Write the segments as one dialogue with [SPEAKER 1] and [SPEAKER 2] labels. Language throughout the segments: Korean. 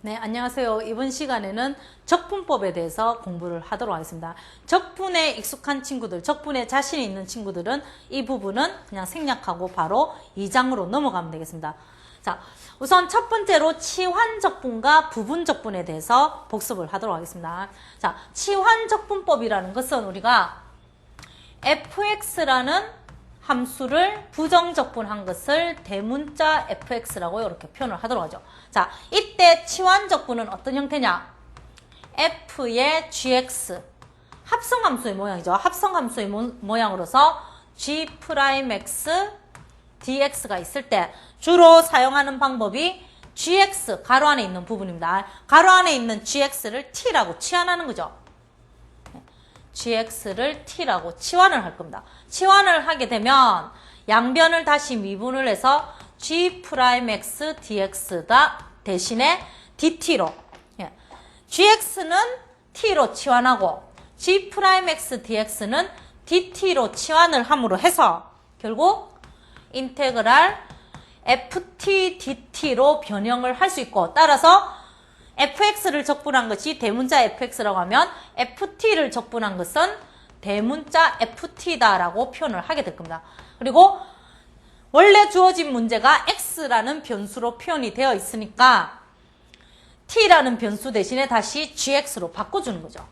[SPEAKER 1] 네, 안녕하세요. 이번 시간에는 적분법에 대해서 공부를 하도록 하겠습니다. 적분에 익숙한 친구들, 적분에 자신 있는 친구들은 이 부분은 그냥 생략하고 바로 2장으로 넘어가면 되겠습니다. 자, 우선 첫 번째로 치환적분과 부분적분에 대해서 복습을 하도록 하겠습니다. 자, 치환적분법이라는 것은 우리가 fx라는 함수를 부정적분한 것을 대문자 fx라고 이렇게 표현을 하도록 하죠. 자, 이때 치환적분은 어떤 형태냐? f의 gx, 합성함수의 모양이죠. 합성함수의 모양으로서 g'x dx가 있을 때 주로 사용하는 방법이 gx, 가로 안에 있는 부분입니다. 가로 안에 있는 gx를 t라고 치환하는 거죠. gx를 t라고 치환을 할 겁니다. 치환을 하게 되면 양변을 다시 미분을 해서 g'x dx가 대신에 dt로, gx는 t로 치환하고 g'x dx는 dt로 치환을 함으로 해서 결국 인테그랄 ft dt로 변형을 할 수 있고, 따라서 fx를 적분한 것이 대문자 fx라고 하면 ft를 적분한 것은 대문자 ft다라고 표현을 하게 될 겁니다. 그리고 원래 주어진 문제가 x라는 변수로 표현이 되어 있으니까 t라는 변수 대신에 다시 gx로 바꿔주는 거죠.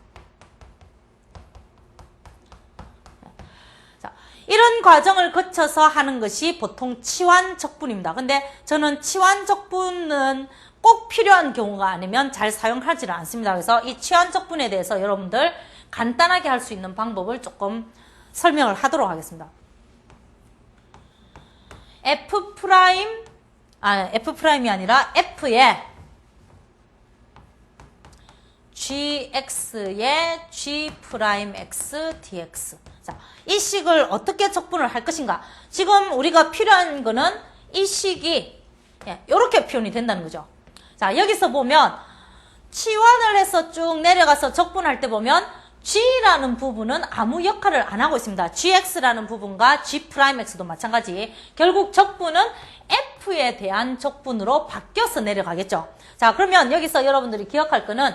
[SPEAKER 1] 자, 이런 과정을 거쳐서 하는 것이 보통 치환적분입니다. 근데 저는 치환적분은 꼭 필요한 경우가 아니면 잘 사용하지는 않습니다. 그래서 이 치환적분에 대해서 여러분들 간단하게 할 수 있는 방법을 조금 설명을 하도록 하겠습니다. F'이 아니라 F의 gx의 g'x dx. 자, 이 식을 어떻게 적분을 할 것인가? 지금 우리가 필요한 거는 이 식이 이렇게 표현이 된다는 거죠. 자, 여기서 보면 치환을 해서 쭉 내려가서 적분할 때 보면 g라는 부분은 아무 역할을 안 하고 있습니다. gx라는 부분과 g'x도 마찬가지. 결국 적분은 f에 대한 적분으로 바뀌어서 내려가겠죠. 자, 그러면 여기서 여러분들이 기억할 거는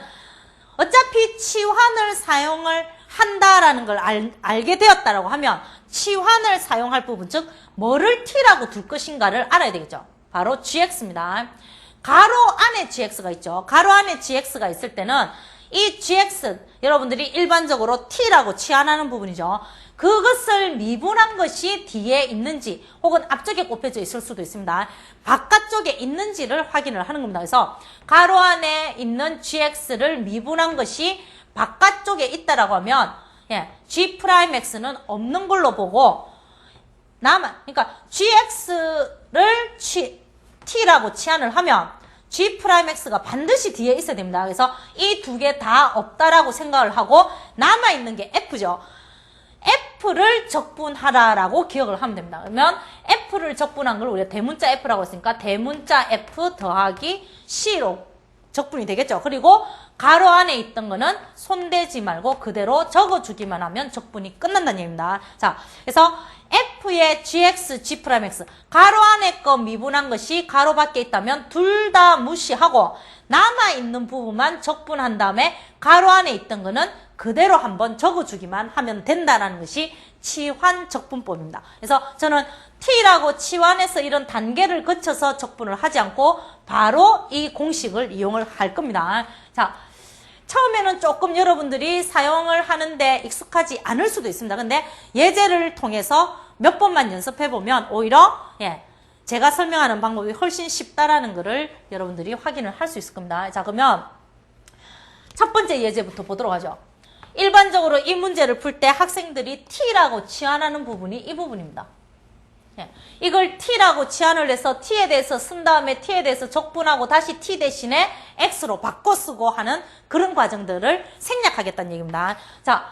[SPEAKER 1] 어차피 치환을 사용을 한다라는 걸 알게 되었다라고 하면 치환을 사용할 부분, 즉 뭐를 t라고 둘 것인가를 알아야 되겠죠. 바로 gx입니다. 가로 안에 gx가 있죠. 가로 안에 gx가 있을 때는 이 gx, 여러분들이 일반적으로 t라고 치환하는 부분이죠. 그것을 미분한 것이 뒤에 있는지 혹은 앞쪽에 꼽혀져 있을 수도 있습니다. 바깥쪽에 있는지를 확인을 하는 겁니다. 그래서 가로 안에 있는 gx를 미분한 것이 바깥쪽에 있다라고 하면 g'x는 없는 걸로 보고 그러니까 gx를 t라고 치환을 하면 g'x가 반드시 뒤에 있어야 됩니다. 그래서 이 두 개 다 없다라고 생각을 하고 남아있는 게 f죠. f를 적분하라라고 기억을 하면 됩니다. 그러면 f를 적분한 걸 우리가 대문자 f라고 했으니까 대문자 f 더하기 c로 적분이 되겠죠. 그리고 가로 안에 있던 거는 손대지 말고 그대로 적어주기만 하면 적분이 끝난다는 얘기입니다. 자, 그래서 f의 gx, g'x, 가로 안에 거 미분한 것이 가로 밖에 있다면 둘 다 무시하고 남아있는 부분만 적분한 다음에 가로 안에 있던 거는 그대로 한번 적어주기만 하면 된다는 것이 치환적분법입니다. 그래서 저는 t라고 치환해서 이런 단계를 거쳐서 적분을 하지 않고 바로 이 공식을 이용을 할 겁니다. 자, 처음에는 조금 여러분들이 사용을 하는데 익숙하지 않을 수도 있습니다. 근데 예제를 통해서 몇 번만 연습해보면 오히려 제가 설명하는 방법이 훨씬 쉽다라는 것을 여러분들이 확인을 할 수 있을 겁니다. 자, 그러면 첫 번째 예제부터 보도록 하죠. 일반적으로 이 문제를 풀 때 학생들이 t라고 치환하는 부분이 이 부분입니다. 이걸 t라고 치환을 해서 t에 대해서 쓴 다음에 t에 대해서 적분하고 다시 t 대신에 x로 바꿔 쓰고 하는 그런 과정들을 생략하겠다는 얘기입니다. 자,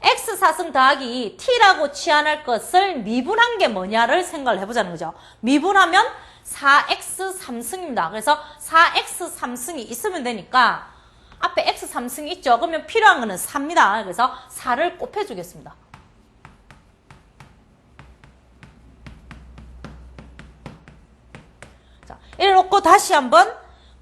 [SPEAKER 1] x4승 더하기 t라고 치환할 것을 미분한 게 뭐냐를 생각을 해보자는 거죠. 미분하면 4x3승입니다. 그래서 4x3승이 있으면 되니까 앞에 x3승이 있죠. 그러면 필요한 거는 4입니다. 그래서 4를 곱해주겠습니다. 자, 이래 놓고 다시 한번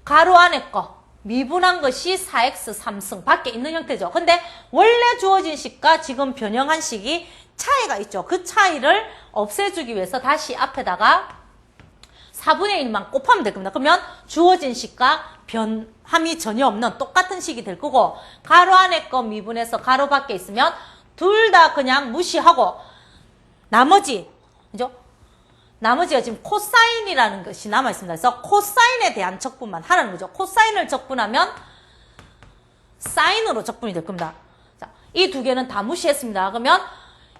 [SPEAKER 1] 가로 안에 거 미분한 것이 4x 3승 밖에 있는 형태죠. 근데 원래 주어진 식과 지금 변형한 식이 차이가 있죠. 그 차이를 없애주기 위해서 다시 앞에다가 4분의 1만 곱하면 될 겁니다. 그러면 주어진 식과 변함이 전혀 없는 똑같은 식이 될 거고, 가로 안에 거 미분해서 가로 밖에 있으면 둘 다 그냥 무시하고 나머지가 지금 코사인이라는 것이 남아있습니다. 그래서 코사인에 대한 적분만 하라는 거죠. 코사인을 적분하면 사인으로 적분이 될 겁니다. 자, 이 두 개는 다 무시했습니다. 그러면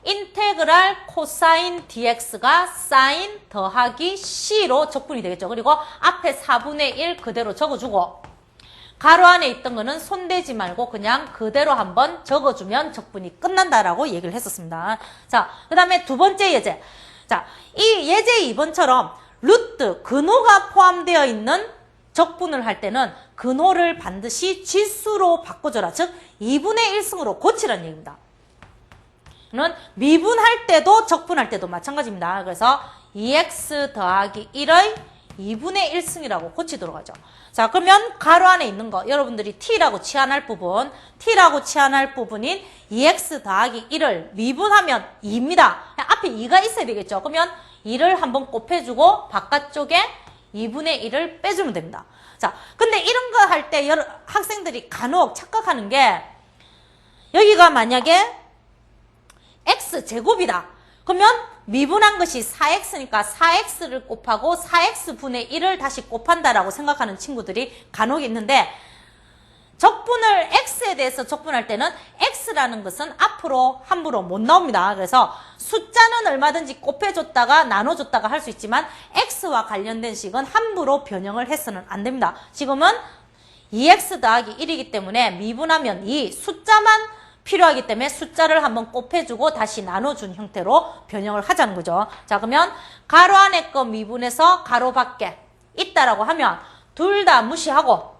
[SPEAKER 1] 인테그랄 코사인 dx가 사인 더하기 c로 적분이 되겠죠. 그리고 앞에 4분의 1 그대로 적어주고, 가로 안에 있던 거는 손대지 말고 그냥 그대로 한번 적어주면 적분이 끝난다라고 얘기를 했었습니다. 자, 그 다음에 두 번째 예제. 자, 이 예제 2번처럼 루트, 근호가 포함되어 있는 적분을 할 때는 근호를 반드시 지수로 바꿔줘라. 즉, 2분의 1승으로 고치라는 얘기입니다. 는 미분할 때도 적분할 때도 마찬가지입니다. 그래서 2x 더하기 1의 2분의 1승이라고 고치도록 하죠. 자, 그러면 가로 안에 있는 거, 여러분들이 t라고 치환할 부분인 2x 더하기 1을 미분하면 2입니다. 앞에 2가 있어야 되겠죠. 그러면 2를 한번 곱해주고 바깥쪽에 2분의 1을 빼주면 됩니다. 자, 근데 이런 거 할 때 학생들이 간혹 착각하는 게, 여기가 만약에 x제곱이다. 그러면 미분한 것이 4x니까 4x를 곱하고 4x분의 1을 다시 곱한다라고 생각하는 친구들이 간혹 있는데, 적분을 x에 대해서 적분할 때는 x라는 것은 앞으로 함부로 못 나옵니다. 그래서 숫자는 얼마든지 곱해줬다가 나눠줬다가 할 수 있지만 x와 관련된 식은 함부로 변형을 해서는 안 됩니다. 지금은 2x 더하기 1이기 때문에 미분하면 2, 숫자만 필요하기 때문에 숫자를 한번 곱해주고 다시 나눠준 형태로 변형을 하자는 거죠. 자, 그러면 가로 안에 거 미분해서 가로 밖에 있다라고 하면 둘 다 무시하고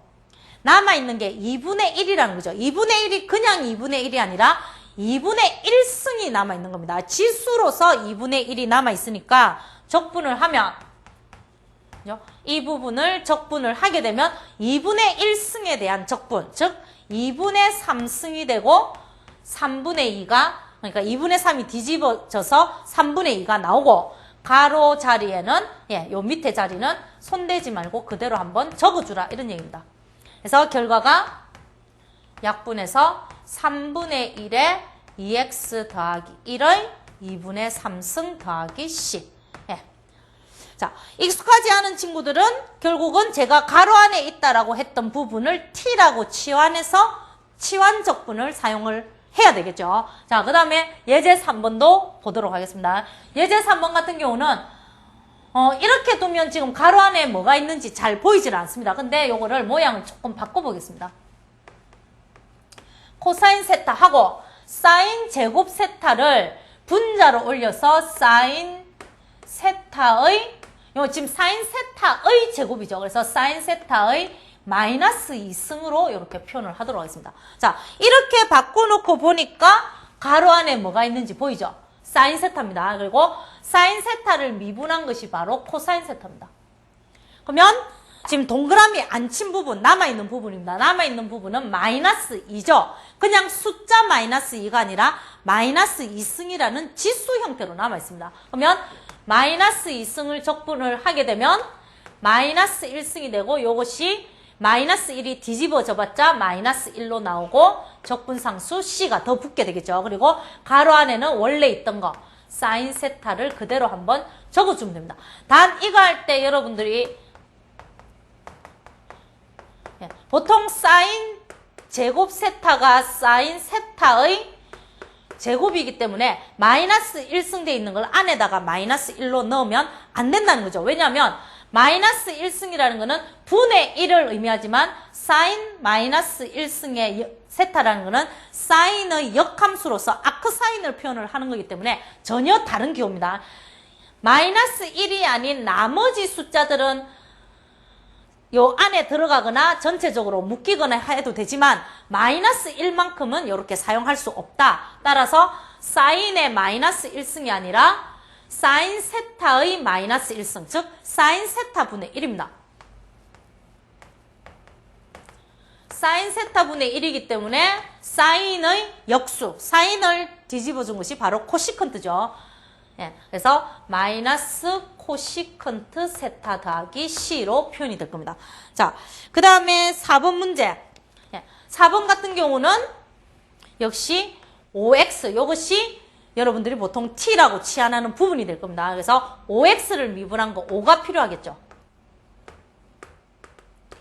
[SPEAKER 1] 남아있는 게 2분의 1이라는 거죠. 2분의 1이 그냥 2분의 1이 아니라 2분의 1승이 남아있는 겁니다. 지수로서 2분의 1이 남아있으니까 적분을 하면, 이 부분을 적분을 하게 되면 2분의 1승에 대한 적분, 즉 2분의 3승이 되고 3분의 2가, 그러니까 2분의 3이 뒤집어져서 3분의 2가 나오고, 가로 자리에는, 요 밑에 자리는 손대지 말고 그대로 한번 적어주라, 이런 얘기입니다. 그래서 결과가 약분해서 3분의 1에 2x 더하기 1의 2분의 3승 더하기 c. 자, 익숙하지 않은 친구들은 결국은 제가 가로 안에 있다라고 했던 부분을 t라고 치환해서 치환 적분을 사용을 해야 되겠죠. 자, 그 다음에 예제 3번도 보도록 하겠습니다. 예제 3번 같은 경우는 이렇게 두면 지금 가로 안에 뭐가 있는지 잘 보이질 않습니다. 근데 요거를 모양을 조금 바꿔보겠습니다. 코사인 세타 하고 사인 제곱 세타를 분자로 올려서 사인 세타의, 지금 사인 세타의 제곱이죠. 그래서 사인 세타의 마이너스 2승으로 이렇게 표현을 하도록 하겠습니다. 자, 이렇게 바꿔놓고 보니까 가로 안에 뭐가 있는지 보이죠? 사인 세타입니다. 그리고 사인 세타를 미분한 것이 바로 코사인 세타입니다. 그러면 지금 동그라미 안 친 부분, 남아있는 부분입니다. 남아있는 부분은 마이너스 2죠. 그냥 숫자 마이너스 2가 아니라 마이너스 2승이라는 지수 형태로 남아있습니다. 그러면 마이너스 2승을 적분을 하게 되면 마이너스 1승이 되고, 이것이 마이너스 1이 뒤집어져 봤자 마이너스 1로 나오고 적분상수 C가 더 붙게 되겠죠. 그리고 가로 안에는 원래 있던 거 사인 세타를 그대로 한번 적어주면 됩니다. 단 이거 할 때 여러분들이 보통 사인 제곱 세타가 사인 세타의 제곱이기 때문에 마이너스 1승 돼 있는 걸 안에다가 마이너스 1로 넣으면 안 된다는 거죠. 왜냐하면 마이너스 1승이라는 거는 분의 1을 의미하지만 사인 마이너스 1승의 세타라는 거는 사인의 역함수로서 아크사인을 표현을 하는 거기 때문에 전혀 다른 기호입니다. 마이너스 1이 아닌 나머지 숫자들은 요 안에 들어가거나 전체적으로 묶이거나 해도 되지만 마이너스 1만큼은 이렇게 사용할 수 없다. 따라서 사인의 마이너스 1승이 아니라 사인 세타의 마이너스 1승, 즉 사인 세타 분의 1입니다. 사인 세타분의 1이기 때문에 사인의 역수, 사인을 뒤집어 준 것이 바로 코시컨트죠. 예, 그래서 마이너스 코시컨트 세타 더하기 C로 표현이 될 겁니다. 자, 그 다음에 4번 문제. 예, 4번 같은 경우는 역시 OX, 이것이 여러분들이 보통 T라고 치환하는 부분이 될 겁니다. 그래서 OX를 미분한 거 5가 필요하겠죠.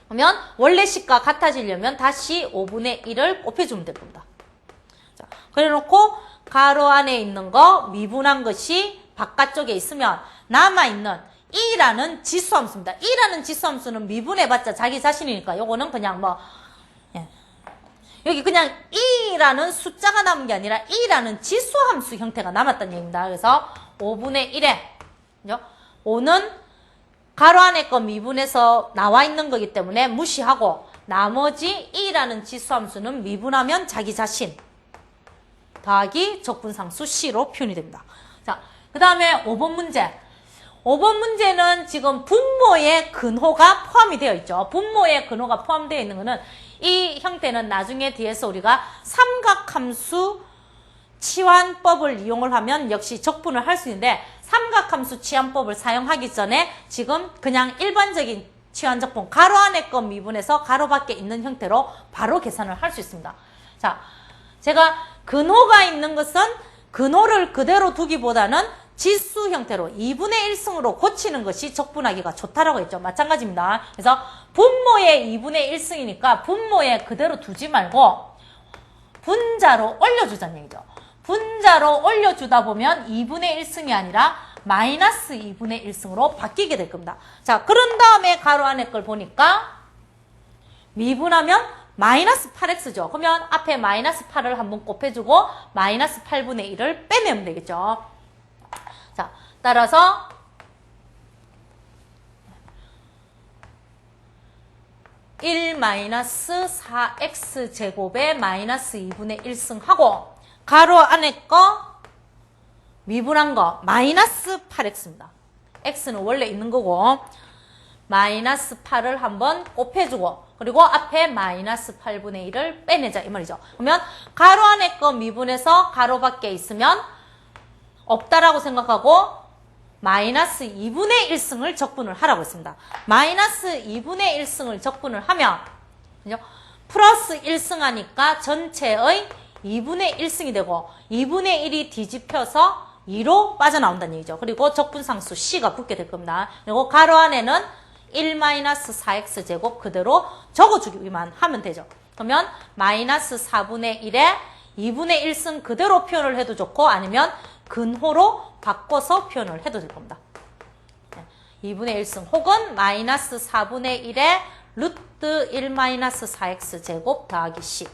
[SPEAKER 1] 그러면 원래 식과 같아지려면 다시 5분의 1을 곱해주면 될 겁니다. 자, 그래놓고 가로 안에 있는 거 미분한 것이 바깥쪽에 있으면 남아있는 2라는 지수함수입니다. 2라는 지수함수는 미분해봤자 자기 자신이니까 요거는 그냥 뭐 여기 그냥 2라는 숫자가 남은 게 아니라 2라는 지수함수 형태가 남았다는 얘기입니다. 그래서 5분의 1에 5는 가로 안에 거 미분해서 나와 있는 거기 때문에 무시하고 나머지 2라는 지수함수는 미분하면 자기 자신 더하기 적분상수 C로 표현이 됩니다. 자, 그 다음에 5번 문제. 5번 문제는 지금 분모의 근호가 포함이 되어 있죠. 분모의 근호가 포함되어 있는 거는 이 형태는 나중에 뒤에서 우리가 삼각함수 치환법을 이용을 하면 역시 적분을 할 수 있는데 삼각함수 치환법을 사용하기 전에 지금 그냥 일반적인 치환적분 가로 안에 거 미분해서 가로 밖에 있는 형태로 바로 계산을 할 수 있습니다. 자, 제가 근호가 있는 것은 근호를 그대로 두기보다는 지수 형태로 2분의 1승으로 고치는 것이 적분하기가 좋다라고 했죠. 마찬가지입니다. 그래서 분모의 2분의 1승이니까 분모에 그대로 두지 말고 분자로 올려주자는 얘기죠. 분자로 올려주다 보면 2분의 1승이 아니라 마이너스 2분의 1승으로 바뀌게 될 겁니다. 자, 그런 다음에 가로 안에 걸 보니까 미분하면 마이너스 8x죠. 그러면 앞에 마이너스 8을 한번 곱해주고 마이너스 8분의 1을 빼내면 되겠죠. 자, 따라서 1 마이너스 4x 제곱에 마이너스 2분의 1승하고 가로 안에 거 미분한 거 마이너스 8x입니다. x는 원래 있는 거고 마이너스 8을 한번 곱해주고 그리고 앞에 마이너스 8분의 1을 빼내자 이 말이죠. 그러면 가로 안에 거 미분해서 가로 밖에 있으면 없다라고 생각하고 마이너스 2분의 1승을 적분을 하라고 했습니다. 마이너스 2분의 1승을 적분을 하면 플러스 1승 하니까 전체의 2분의 1승이 되고 2분의 1이 뒤집혀서 2로 빠져나온다는 얘기죠. 그리고 적분상수 C가 붙게 될 겁니다. 그리고 가로 안에는 1-4x 제곱 그대로 적어주기만 하면 되죠. 그러면 마이너스 4분의 1에 2분의 1승 그대로 표현을 해도 좋고 아니면 근호로 바꿔서 표현을 해도 될 겁니다. 2분의 1승 혹은 마이너스 4분의 1에 루트 1-4x 제곱 더하기 C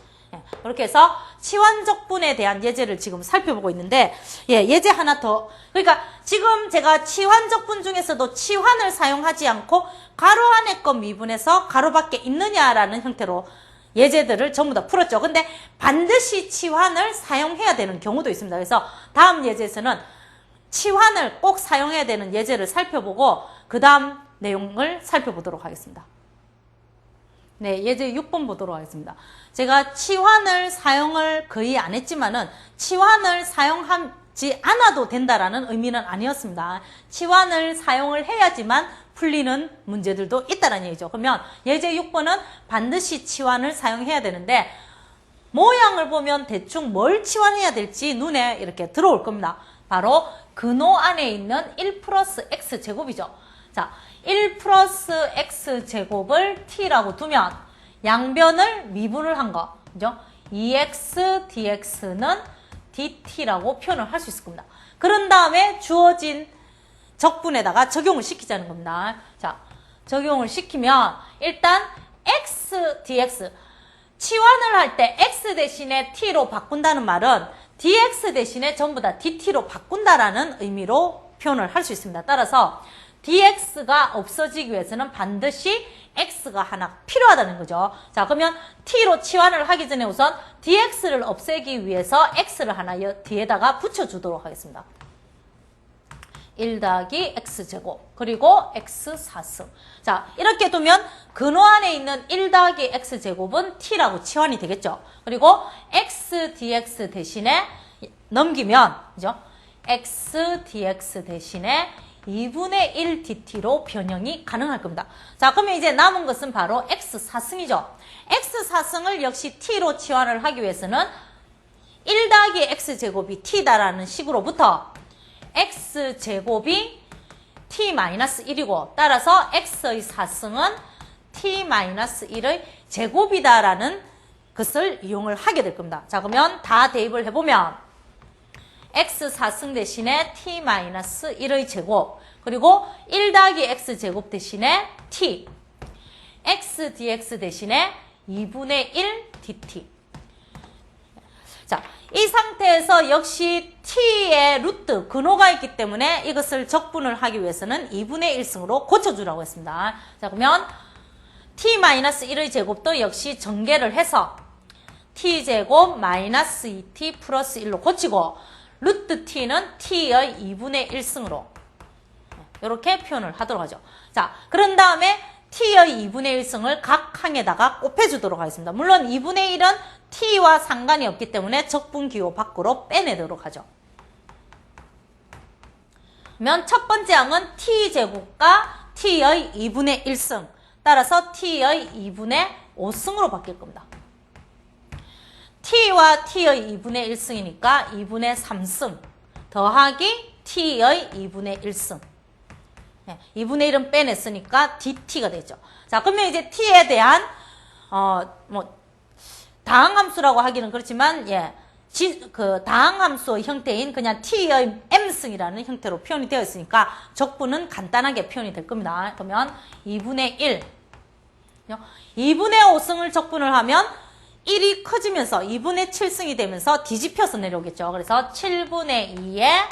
[SPEAKER 1] 이렇게 해서 치환적분에 대한 예제를 지금 살펴보고 있는데 예제 하나 더 그러니까 지금 제가 치환적분 중에서도 치환을 사용하지 않고 가로 안에 거 미분해서 가로 밖에 있느냐라는 형태로 예제들을 전부 다 풀었죠. 근데 반드시 치환을 사용해야 되는 경우도 있습니다. 그래서 다음 예제에서는 치환을 꼭 사용해야 되는 예제를 살펴보고 그 다음 내용을 살펴보도록 하겠습니다. 네, 예제 6번 보도록 하겠습니다. 제가 치환을 사용을 거의 안 했지만은 치환을 사용하지 않아도 된다라는 의미는 아니었습니다. 치환을 사용을 해야지만 풀리는 문제들도 있다는 얘기죠. 그러면 예제 6번은 반드시 치환을 사용해야 되는데 모양을 보면 대충 뭘 치환해야 될지 눈에 이렇게 들어올 겁니다. 바로 근호 안에 있는 1 플러스 x 제곱이죠. 자, 1 플러스 x 제곱을 t라고 두면 양변을 미분을 한 거, 그죠? 2x dx는 dt라고 표현을 할 수 있을 겁니다. 그런 다음에 주어진 적분에다가 적용을 시키자는 겁니다. 자, 적용을 시키면 일단 x dx 치환을 할 때 x 대신에 t로 바꾼다는 말은 dx 대신에 전부 다 dt로 바꾼다라는 의미로 표현을 할 수 있습니다. 따라서 dx가 없어지기 위해서는 반드시 x가 하나 필요하다는 거죠. 자, 그러면 t로 치환을 하기 전에 우선 dx를 없애기 위해서 x를 하나 뒤에다가 붙여주도록 하겠습니다. 1 더하기 x제곱 그리고 x 4승. 자, 이렇게 두면 근호 안에 있는 1 더하기 x제곱은 t라고 치환이 되겠죠. 그리고 x dx 대신에 넘기면 그죠? x dx 대신에 2분의 1 dt로 변형이 가능할 겁니다. 자, 그러면 이제 남은 것은 바로 x 4승이죠. x 4승을 역시 t로 치환을 하기 위해서는 1 더하기 x제곱이 t다라는 식으로부터 x제곱이 t-1이고 따라서 x의 4승은 t-1의 제곱이다라는 것을 이용을 하게 될 겁니다. 자, 그러면 다 대입을 해보면 x 4승 대신에 t-1의 제곱 그리고 1 더하기 x제곱 대신에 t x dx 대신에 2분의 1 dt. 자, 이 상태에서 역시 t의 루트, 근호가 있기 때문에 이것을 적분을 하기 위해서는 2분의 1승으로 고쳐주라고 했습니다. 자, 그러면 t-1의 제곱도 역시 전개를 해서 t제곱 마이너스 2t 플러스 1로 고치고 루트 t는 t의 2분의 1승으로 이렇게 표현을 하도록 하죠. 자, 그런 다음에 t의 2분의 1승을 각 항에다가 곱해주도록 하겠습니다. 물론 2분의 1은 t와 상관이 없기 때문에 적분기호 밖으로 빼내도록 하죠. 그러면 첫 번째 항은 t제곱과 t의 2분의 1승 따라서 t의 2분의 5승으로 바뀔 겁니다. t와 t의 2분의 1승이니까 2분의 3승 더하기 t의 2분의 1승 2분의 1은 빼냈으니까 dt가 되죠. 자, 그러면 이제 t에 대한 다항함수라고 하기는 그렇지만 그 다항함수의 형태인 그냥 t의 m승이라는 형태로 표현이 되어 있으니까 적분은 간단하게 표현이 될 겁니다. 그러면 2분의 1 2분의 5승을 적분을 하면 1이 커지면서 2분의 7승이 되면서 뒤집혀서 내려오겠죠. 그래서 7분의 2에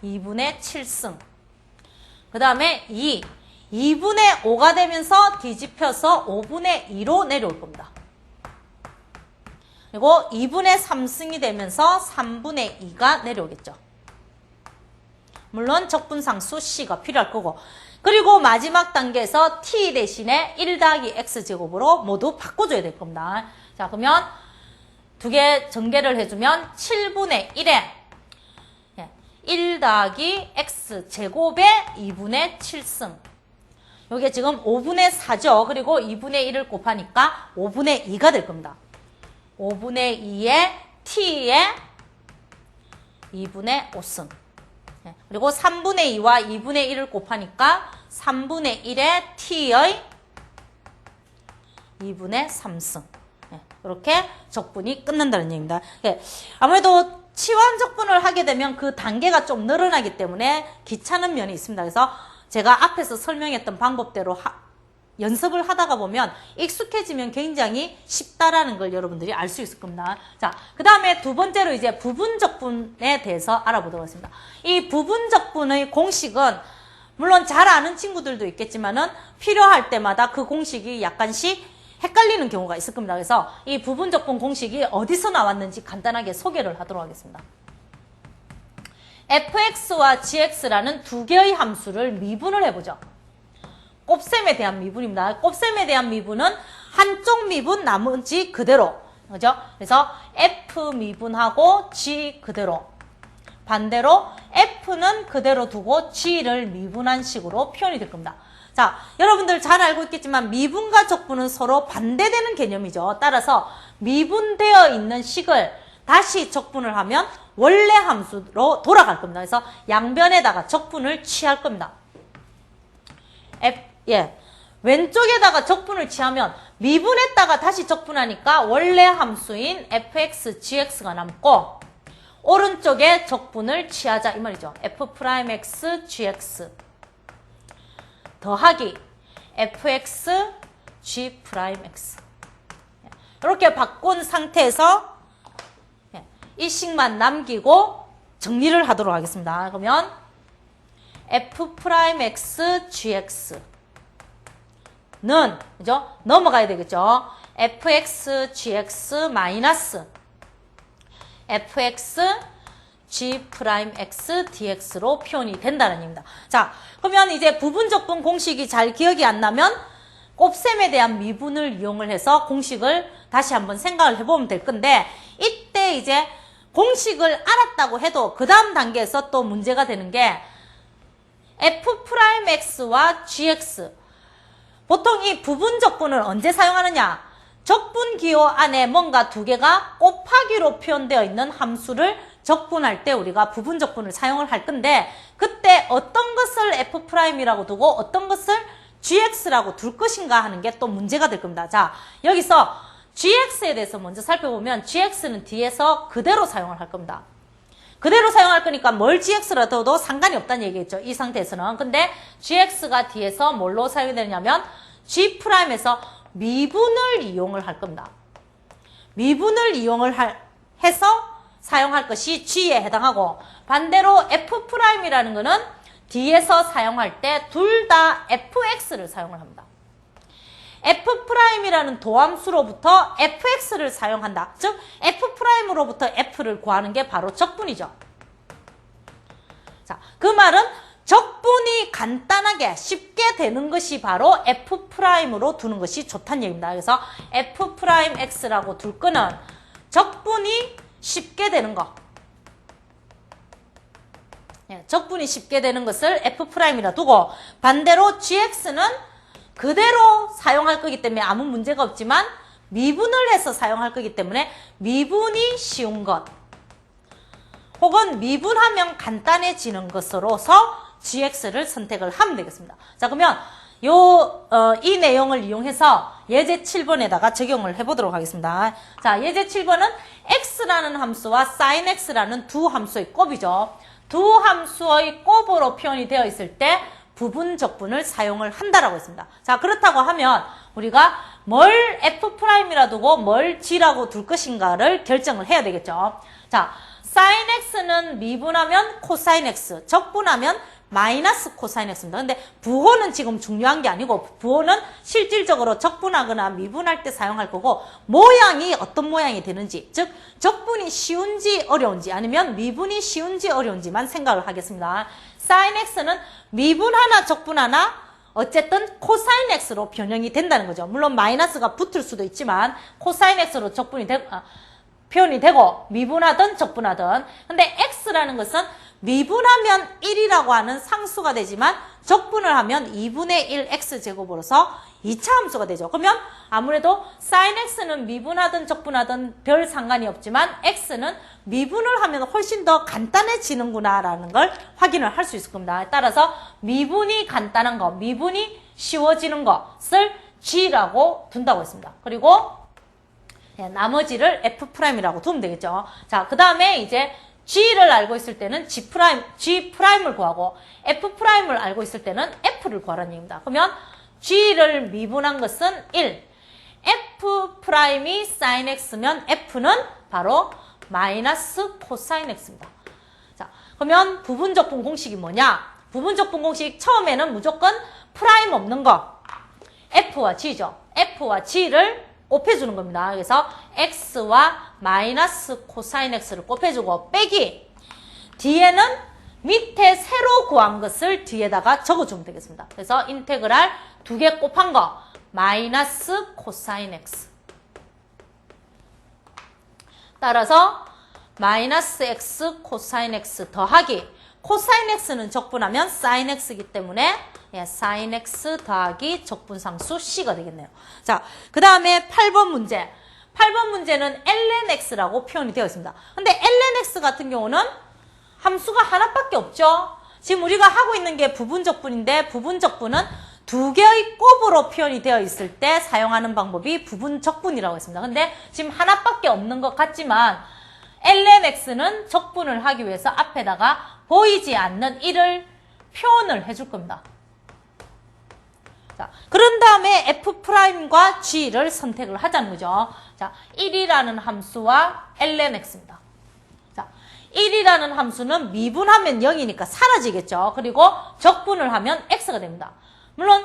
[SPEAKER 1] 2분의 7승 그 다음에 2분의 5가 되면서 뒤집혀서 5분의 2로 내려올 겁니다. 그리고 2분의 3승이 되면서 3분의 2가 내려오겠죠. 물론 적분상수 C가 필요할 거고 그리고 마지막 단계에서 T 대신에 1 더하기 X제곱으로 모두 바꿔줘야 될 겁니다. 자, 그러면 두 개 전개를 해주면 7분의 1에 1 더하기 X제곱에 2분의 7승 이게 지금 5분의 4죠. 그리고 2분의 1을 곱하니까 5분의 2가 될 겁니다. 5분의 2에 t에 2분의 5승 그리고 3분의 2와 2분의 1을 곱하니까 3분의 1에 t의 2분의 3승 이렇게 적분이 끝난다는 얘기입니다. 아무래도 치환 적분을 하게 되면 그 단계가 좀 늘어나기 때문에 귀찮은 면이 있습니다. 그래서 제가 앞에서 설명했던 방법대로 연습을 하다가 보면 익숙해지면 굉장히 쉽다라는 걸 여러분들이 알 수 있을 겁니다. 자, 그 다음에 두 번째로 이제 부분적분에 대해서 알아보도록 하겠습니다. 이 부분적분의 공식은 물론 잘 아는 친구들도 있겠지만은 필요할 때마다 그 공식이 약간씩 헷갈리는 경우가 있을 겁니다. 그래서 이 부분적분 공식이 어디서 나왔는지 간단하게 소개를 하도록 하겠습니다. fx와 gx라는 두 개의 함수를 미분을 해보죠. 곱셈에 대한 미분입니다. 곱셈에 대한 미분은 한쪽 미분 나머지 그대로 그죠? 그래서 f 미분하고 g 그대로 반대로 f는 그대로 두고 g를 미분한 식으로 표현이 될 겁니다. 자, 여러분들 잘 알고 있겠지만 미분과 적분은 서로 반대되는 개념이죠. 따라서 미분되어 있는 식을 다시 적분을 하면 원래 함수로 돌아갈 겁니다. 그래서 양변에다가 적분을 취할 겁니다. 왼쪽에다가 적분을 취하면 미분했다가 다시 적분하니까 원래 함수인 fx, gx가 남고 오른쪽에 적분을 취하자 이 말이죠. f'x, gx 더하기 fx, g'x 이렇게 바꾼 상태에서 이 식만 남기고 정리를 하도록 하겠습니다. 그러면 f'x, gx는 그죠? 넘어가야 되겠죠. fx, gx 마이너스 fx, G'X dx로 표현이 된다는 얘기입니다. 자, 그러면 이제 부분적분 공식이 잘 기억이 안 나면 곱셈에 대한 미분을 이용을 해서 공식을 다시 한번 생각을 해보면 될 건데, 이때 이제 공식을 알았다고 해도 그 다음 단계에서 또 문제가 되는 게 F'X와 Gx. 보통 이 부분적분을 언제 사용하느냐? 적분 기호 안에 뭔가 두 개가 곱하기로 표현되어 있는 함수를 적분할 때 우리가 부분적분을 사용을 할 건데, 그때 어떤 것을 F'이라고 두고 어떤 것을 Gx라고 둘 것인가 하는 게 또 문제가 될 겁니다. 자, 여기서 Gx에 대해서 먼저 살펴보면 Gx는 뒤에서 그대로 사용을 할 겁니다. 그대로 사용할 거니까 뭘 Gx라 둬도 상관이 없다는 얘기겠죠. 이 상태에서는. 근데 Gx가 뒤에서 뭘로 사용이 되냐면 G'에서 미분을 이용을 할 겁니다. 미분을 이용을 해서 사용할 것이 G에 해당하고, 반대로 F'이라는 거는 뒤에서 사용할 때 둘 다 fx를 사용을 합니다. F'이라는 도함수로부터 fx를 사용한다. 즉 F'로부터 f를 구하는 게 바로 적분이죠. 자, 그 말은 적분이 간단하게 쉽게 되는 것이 바로 F'으로 두는 것이 좋다는 얘기입니다. 그래서 F'X라고 둘 거는 적분이 쉽게 되는 거. 적분이 쉽게 되는 것을 F'이라 두고, 반대로 Gx는 그대로 사용할 거기 때문에 아무 문제가 없지만 미분을 해서 사용할 거기 때문에 미분이 쉬운 것 혹은 미분하면 간단해지는 것으로서 Gx를 선택을 하면 되겠습니다. 자, 그러면 이 내용을 이용해서 예제 7번에다가 적용을 해보도록 하겠습니다. 자, 예제 7번은 x라는 함수와 sin x라는 두 함수의 곱이죠. 두 함수의 곱으로 표현이 되어 있을 때 부분적분을 사용을 한다라고 했습니다. 자, 그렇다고 하면 우리가 뭘 F'이라 두고 뭘 G라고 둘 것인가를 결정을 해야 되겠죠. 자, sin x는 미분하면 코사인 x, 적분하면 마이너스 코사인 x입니다. 근데 부호는 지금 중요한 게 아니고, 부호는 실질적으로 적분하거나 미분할 때 사용할 거고, 모양이 어떤 모양이 되는지, 즉 적분이 쉬운지 어려운지 아니면 미분이 쉬운지 어려운지만 생각을 하겠습니다. sin x는 미분 하나 적분 하나 어쨌든 코사인 x로 변형이 된다는 거죠. 물론 마이너스가 붙을 수도 있지만 코사인 x로 표현이 되고, 미분하든 적분하든. 근데 x라는 것은 미분하면 1이라고 하는 상수가 되지만 적분을 하면 2분의 1 x제곱으로서 2차 함수가 되죠. 그러면 아무래도 sin x는 미분하든 적분하든 별 상관이 없지만 x는 미분을 하면 훨씬 더 간단해지는구나 라는 걸 확인을 할 수 있을 겁니다. 따라서 미분이 간단한 거, 미분이 쉬워지는 것을 g라고 둔다고 했습니다. 그리고 나머지를 F'이라고 두면 되겠죠. 자, 그 다음에 이제 G를 알고 있을 때는 G'을 구하고, F'을 알고 있을 때는 F를 구하라는 얘기입니다. 그러면 G를 미분한 것은 1. F'이 sin X면 F는 바로 마이너스 코사인 X입니다. 자, 그러면 부분적분 공식이 뭐냐? 부분적분 공식 처음에는 무조건 프라임 없는 거. F와 G죠. F와 G를 곱해주는 겁니다. 그래서 x와 마이너스 코사인 x를 곱해주고, 빼기 뒤에는 밑에 새로 구한 것을 뒤에다가 적어주면 되겠습니다. 그래서 인테그랄 두 개 곱한 거 마이너스 코사인 x, 따라서 마이너스 x 코사인 x 더하기, 코사인 x는 적분하면 sin x이기 때문에 sin x 더하기 적분상수 c가 되겠네요. 자, 그 다음에 8번 문제. 8번 문제는 ln x라고 표현이 되어 있습니다. 근데 ln x 같은 경우는 함수가 하나밖에 없죠. 지금 우리가 하고 있는 게 부분적분인데, 부분적분은 두 개의 곱으로 표현이 되어 있을 때 사용하는 방법이 부분적분이라고 했습니다. 근데 지금 하나밖에 없는 것 같지만 ln x는 적분을 하기 위해서 앞에다가 보이지 않는 1을 표현을 해줄 겁니다. 자, 그런 다음에 F'과 G를 선택을 하자는 거죠. 자, 1이라는 함수와 ln x입니다. 자, 1이라는 함수는 미분하면 0이니까 사라지겠죠. 그리고 적분을 하면 x가 됩니다. 물론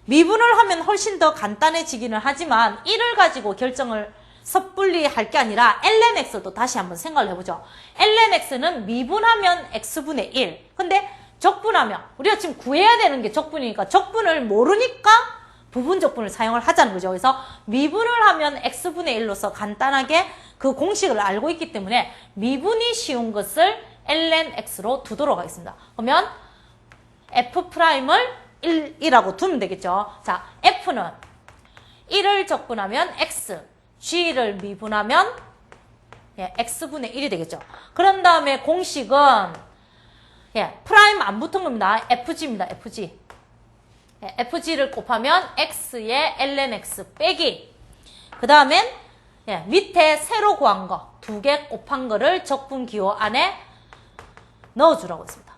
[SPEAKER 1] 미분을 하면 훨씬 더 간단해지기는 하지만 1을 가지고 결정을 섣불리 할 게 아니라 ln x도 다시 한번 생각을 해보죠. ln x는 미분하면 x분의 1. 근데 적분하면 우리가 지금 구해야 되는 게 적분이니까 적분을 모르니까 부분 적분을 사용을 하자는 거죠. 그래서 미분을 하면 x분의 1로서 간단하게 그 공식을 알고 있기 때문에 미분이 쉬운 것을 ln x로 두도록 하겠습니다. 그러면 f'을 1이라고 두면 되겠죠. 자, f는 1을 적분하면 x, g를 미분하면 x분의 1이 되겠죠. 그런 다음에 공식은 프라임 안 붙은 겁니다. fg입니다. fg. fg를 곱하면 x의 ln x 빼기. 그 다음엔 밑에 새로 구한 거, 2개 곱한 거를 적분 기호 안에 넣어주라고 했습니다.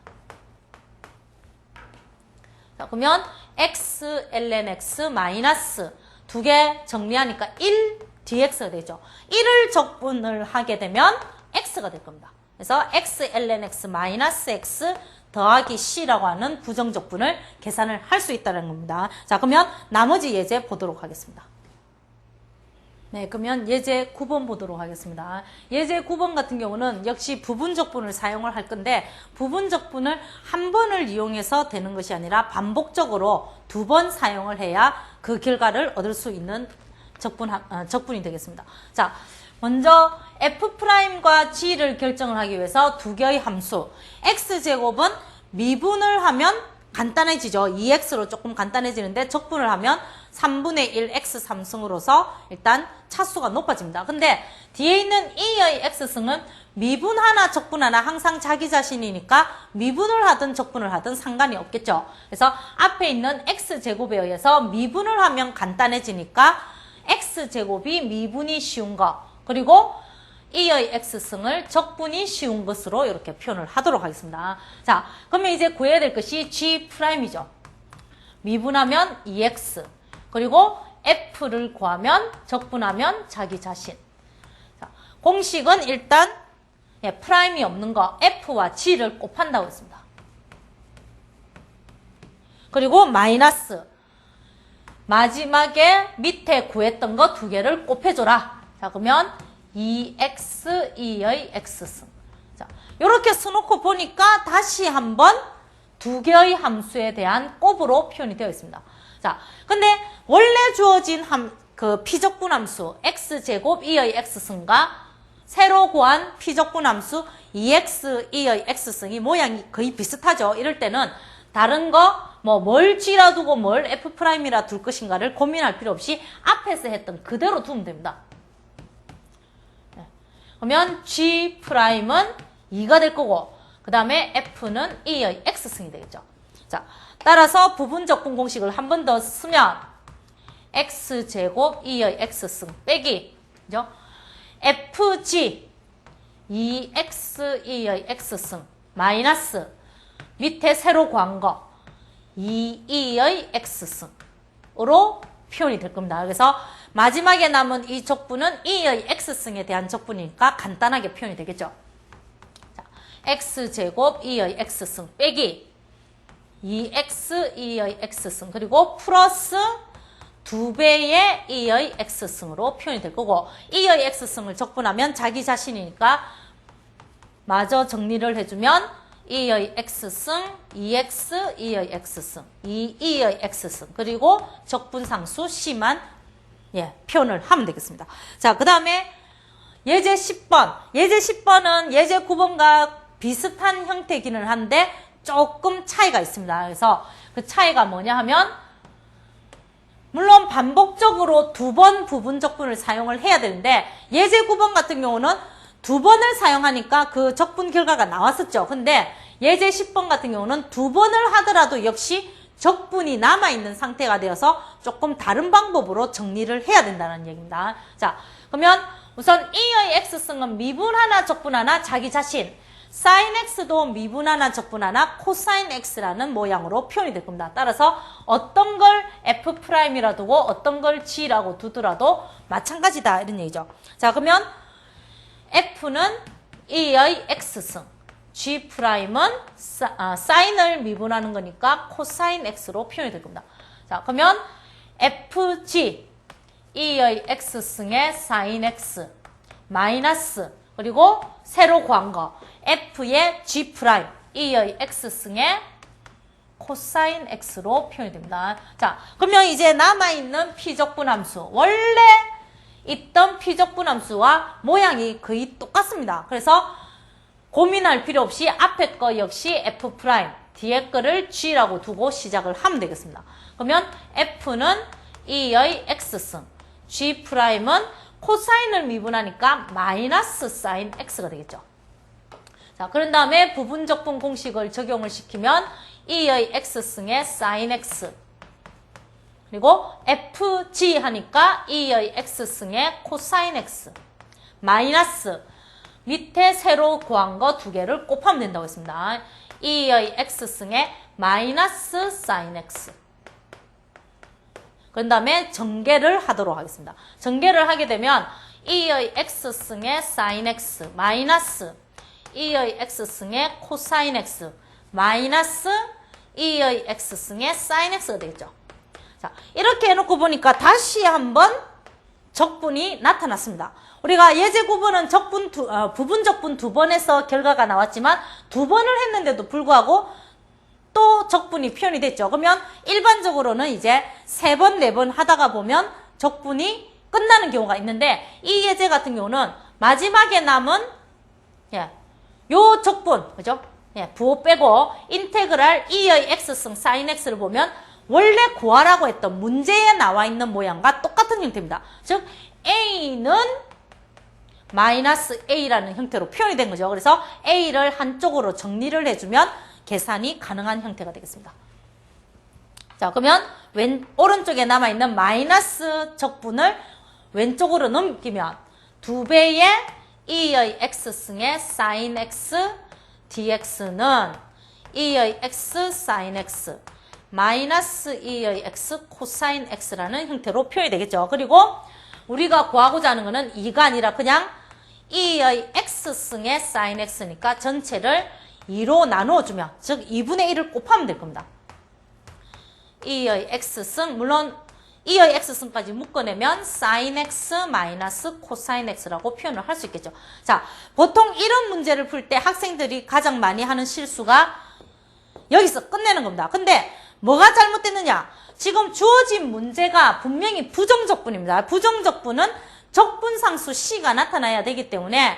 [SPEAKER 1] 자, 그러면 x ln x 마이너스 2개 정리하니까 1 dx가 되죠. 1을 적분을 하게 되면 x가 될 겁니다. 그래서 x ln x 마이너스 x 더하기 c라고 하는 부정적분을 계산을 할 수 있다는 겁니다. 자, 그러면 나머지 예제 보도록 하겠습니다. 네, 그러면 예제 9번 보도록 하겠습니다. 예제 9번 같은 경우는 역시 부분적분을 사용을 할 건데 부분적분을 한 번을 이용해서 되는 것이 아니라 반복적으로 2번 사용을 해야 그 결과를 얻을 수 있는 적분이 되겠습니다. 자, 먼저 f'과 g를 결정을 하기 위해서 2개의 함수 x제곱은 미분을 하면 간단해지죠. 2x로 조금 간단해지는데 적분을 하면 3분의 1 x 3승으로서 일단 차수가 높아집니다. 근데 뒤에 있는 2의 x승은 미분 하나 적분 하나 항상 자기 자신이니까 미분을 하든 적분을 하든 상관이 없겠죠. 그래서 앞에 있는 x제곱에 의해서 미분을 하면 간단해지니까 x제곱이 미분이 쉬운 거 그리고 2의 x승을 적분이 쉬운 것으로 이렇게 표현을 하도록 하겠습니다. 자, 그러면 이제 구해야 될 것이 G'이죠. 미분하면 2x 그리고 f를 구하면 적분하면 자기 자신. 자, 공식은 일단 프라임이 없는 거 f와 g를 곱한다고 했습니다. 그리고 마이너스 마지막에 밑에 구했던 거 2개를 곱해줘라. 자, 그러면 2x, 2의 x승. 자, 이렇게 써놓고 보니까 다시 한번 2개의 함수에 대한 곱으로 표현이 되어 있습니다. 자, 근데 원래 주어진 피적분 함수 x제곱 2의 x승과 새로 구한 피적분 함수 2x, 2의 x승이 모양이 거의 비슷하죠. 이럴 때는 다른 거 뭘 g라 두고 뭘 f'이라 둘 것인가를 고민할 필요 없이 앞에서 했던 그대로 두면 됩니다. 그러면 G'은 2가 될 거고 그 다음에 F는 2의 X승이 되겠죠. 자, 따라서 부분적분 공식을 한 번 더 쓰면 X제곱 2의 X승 빼기 그죠? FG 2X 2의 X승 마이너스 밑에 새로 구한 거 2의 X승으로 표현이 될 겁니다. 그래서 마지막에 남은 이 적분은 2의 x승에 대한 적분이니까 간단하게 표현이 되겠죠. 자, x제곱 2의 x승 빼기 2x 2의 x승 그리고 플러스 2배의 2의 x승으로 표현이 될 거고 2의 x승을 적분하면 자기 자신이니까 마저 정리를 해주면 2의 x승, 2x, 2의 x승, 2의 x승 그리고 적분상수 c만 표현을 하면 되겠습니다. 자, 그 다음에 예제 10번. 예제 10번은 예제 9번과 비슷한 형태이기는 한데 조금 차이가 있습니다. 그래서 그 차이가 뭐냐 하면 물론 반복적으로 2번 부분적분을 사용을 해야 되는데 예제 9번 같은 경우는 2번을 사용하니까 그 적분 결과가 나왔었죠. 근데 예제 10번 같은 경우는 2번을 하더라도 역시 적분이 남아있는 상태가 되어서 조금 다른 방법으로 정리를 해야 된다는 얘기입니다. 자, 그러면 우선 2의 x승은 미분 하나 적분 하나 자기 자신 sin x도 미분 하나 적분 하나 코사인 x라는 모양으로 표현이 될 겁니다. 따라서 어떤 걸 f'이라 두고 어떤 걸 g라고 두더라도 마찬가지다 이런 얘기죠. 자, 그러면 f는 2의 x승 G'은 사인을 미분하는 거니까 코사인 x로 표현이 될 겁니다. 자, 그러면 FG E의 X승의 sin X 마이너스 그리고 세로 구한 거 F의 G 프라임 E의 X승의 코사인 X로 표현이 됩니다. 자, 그러면 이제 남아있는 피적분함수 원래 있던 피적분함수와 모양이 거의 똑같습니다. 그래서 고민할 필요 없이 앞에 거 역시 F 프라임 뒤에 거를 G라고 두고 시작을 하면 되겠습니다. 그러면 F는 E의 X승 G 프라임은 코사인을 미분하니까 마이너스 사인 X가 되겠죠. 자, 그런 다음에 부분적분 공식을 적용을 시키면 E의 X승의 sin X 그리고 FG 하니까 E의 X승의 코사인 X 마이너스 밑에 세로 구한 거 두 개를 곱하면 된다고 했습니다. E의 X승의 마이너스 sin X 그 다음에 전개를 하도록 하겠습니다. 전개를 하게 되면 E의 X승의 sin X 마이너스 E의 X승의 코사인 X 마이너스 E의 X승의 sin X가 되겠죠. 자, 이렇게 해놓고 보니까 다시 한번 적분이 나타났습니다. 우리가 예제 구분은 부분적분 두 번 해서 결과가 나왔지만 두 번을 했는데도 불구하고 또 적분이 표현이 됐죠. 그러면 일반적으로는 이제 세 번, 네 번 하다가 보면 적분이 끝나는 경우가 있는데 이 예제 같은 경우는 마지막에 남은 요 적분, 그죠? 부호 빼고 인테그랄 E의 X승 sin X를 보면 원래 구하라고 했던 문제에 나와 있는 모양과 똑같은 형태입니다. 즉 A는 마이너스 A라는 형태로 표현이 된 거죠. 그래서 A를 한쪽으로 정리를 해주면 계산이 가능한 형태가 되겠습니다. 자, 그러면 오른쪽에 남아있는 마이너스 적분을 왼쪽으로 넘기면 2배의 E의 X승의 sin X dx는 E의 X sin X 마이너스 E의 X 코사인 X라는 형태로 표현이 되겠죠. 그리고 우리가 구하고자 하는 것은 2가 아니라 그냥 E의 X승의 sin X니까 전체를 2로 나누어주면 즉 2분의 1을 곱하면 될 겁니다. E의 X승 물론 E의 X승까지 묶어내면 sin X 마이너스 코사인 X라고 표현을 할 수 있겠죠. 자, 보통 이런 문제를 풀 때 학생들이 가장 많이 하는 실수가 여기서 끝내는 겁니다. 근데 뭐가 잘못됐느냐? 지금 주어진 문제가 분명히 부정적분입니다. 부정적분은 적분상수 C가 나타나야 되기 때문에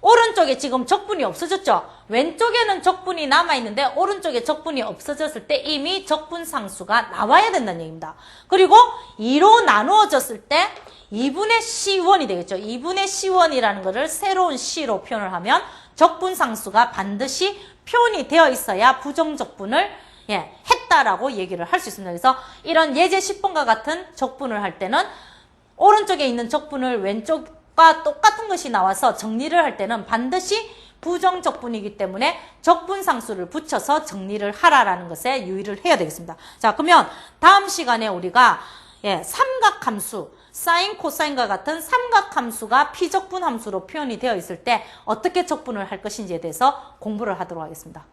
[SPEAKER 1] 오른쪽에 지금 적분이 없어졌죠. 왼쪽에는 적분이 남아있는데 오른쪽에 적분이 없어졌을 때 이미 적분상수가 나와야 된다는 얘기입니다. 그리고 2로 나누어졌을 때 2분의 C1이 되겠죠. 2분의 C1이라는 것을 새로운 C로 표현을 하면 적분상수가 반드시 표현이 되어 있어야 부정적분을 했다라고 얘기를 할 수 있습니다. 그래서 이런 예제 10번과 같은 적분을 할 때는 오른쪽에 있는 적분을 왼쪽과 똑같은 것이 나와서 정리를 할 때는 반드시 부정적분이기 때문에 적분상수를 붙여서 정리를 하라라는 것에 유의를 해야 되겠습니다. 자, 그러면 다음 시간에 우리가 삼각함수, 사인, 코사인과 같은 삼각함수가 피적분함수로 표현이 되어 있을 때 어떻게 적분을 할 것인지에 대해서 공부를 하도록 하겠습니다.